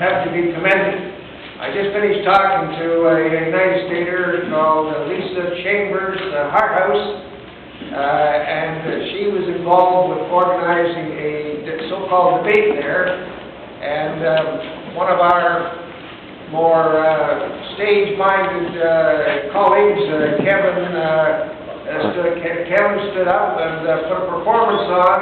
have to be commended. I just finished talking to a United Stater called Lisa Chambers, Hart House, and she was involved with organizing a so-called debate there, and one of our more stage-minded colleagues, Kevin stood up and put a performance on,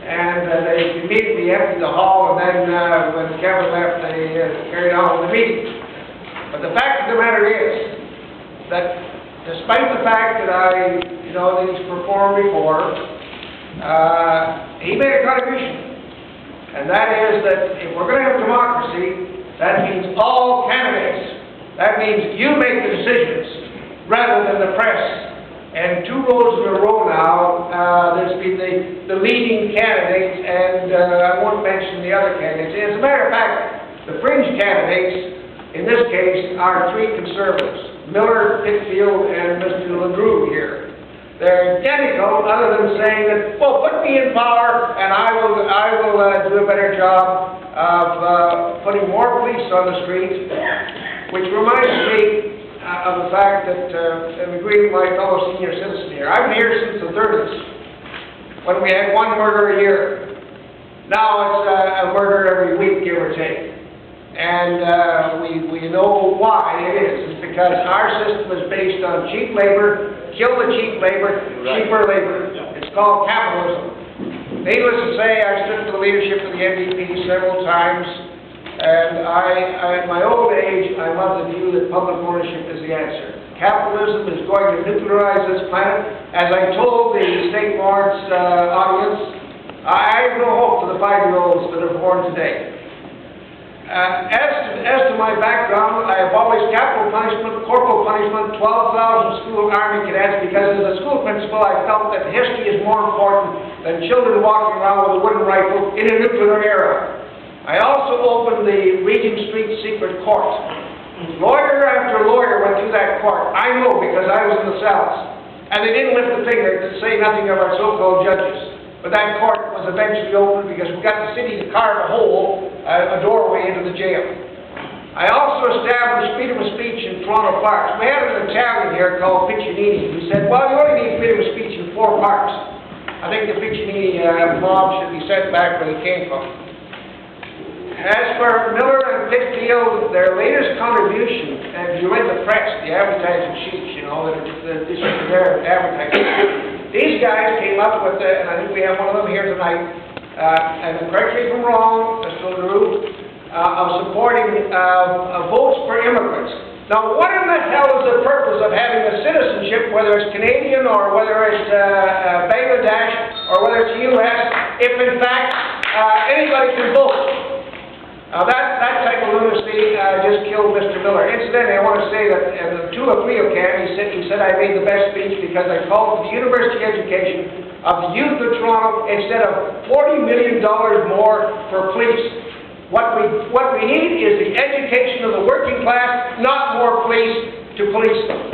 and they immediately emptied the hall, and then when Kevin left, they carried on with the meeting. But the fact of the matter is that despite the fact that that he's performed before, he made a contribution. And that is that if we're going to have democracy, that means all candidates. That means you make the decisions rather than the press. And 2 rows in a row now, there's been the leading candidates, and I won't mention the other candidates. As a matter of fact, the fringe candidates, in this case, are 3 Conservatives, Miller, Pitfield, and Mr. LeDrew here. They're identical, other than saying that, well, put me in power, and I will do a better job of putting more police on the street, which reminds me of the fact that, and agree with my fellow senior citizen here, I've been here since the 30s, when we had 1 murder a year. Now it's a murder every week, give or take. And we know why it is. It's because our system is based on cheap labor, kill the cheap labor, cheaper labor. It's called capitalism. Needless to say, I've stood for the leadership of the NDP several times. And in my old age, I'm of the view that public ownership is the answer. Capitalism is going to nuclearize this planet. As I told the St. Lawrence audience, I have no hope for the 5-year-olds that are born today. As to my background, I have always capital punishment, corporal punishment, 12,000 school army cadets, because as a school principal I felt that history is more important than children walking around with a wooden rifle in a nuclear era. I also opened the Regent Street Secret Court. Lawyer after lawyer went through that court. I know because I was in the cells. And they didn't lift a finger to say nothing of our so-called judges. But that court was eventually opened because we got the city to carve a hole, a doorway into the jail. I also established freedom of speech in Toronto parks. We had an Italian here called Piccinini who said, well, you only need freedom of speech in 4 parks. I think the Piccinini mob should be sent back where they came from. As for Miller and Pitfield, their latest contribution, and if you read the press, the advertising sheets, this is their advertising. These guys came up with, and I think we have one of them here tonight, and correct me if I'm wrong, Mr. LeDrew, of supporting votes for immigrants. Now, what in the hell is the purpose of having a citizenship, whether it's Canadian or whether it's Bangladesh or whether it's U.S., if in fact anybody can vote? That type of lunacy just killed Mr. Miller. Incidentally, I want to say that to a Cleocam, he said I made the best speech because I called for the university education of the youth of Toronto instead of $40 million more for police. What we need is the education of the working class, not more police to police them.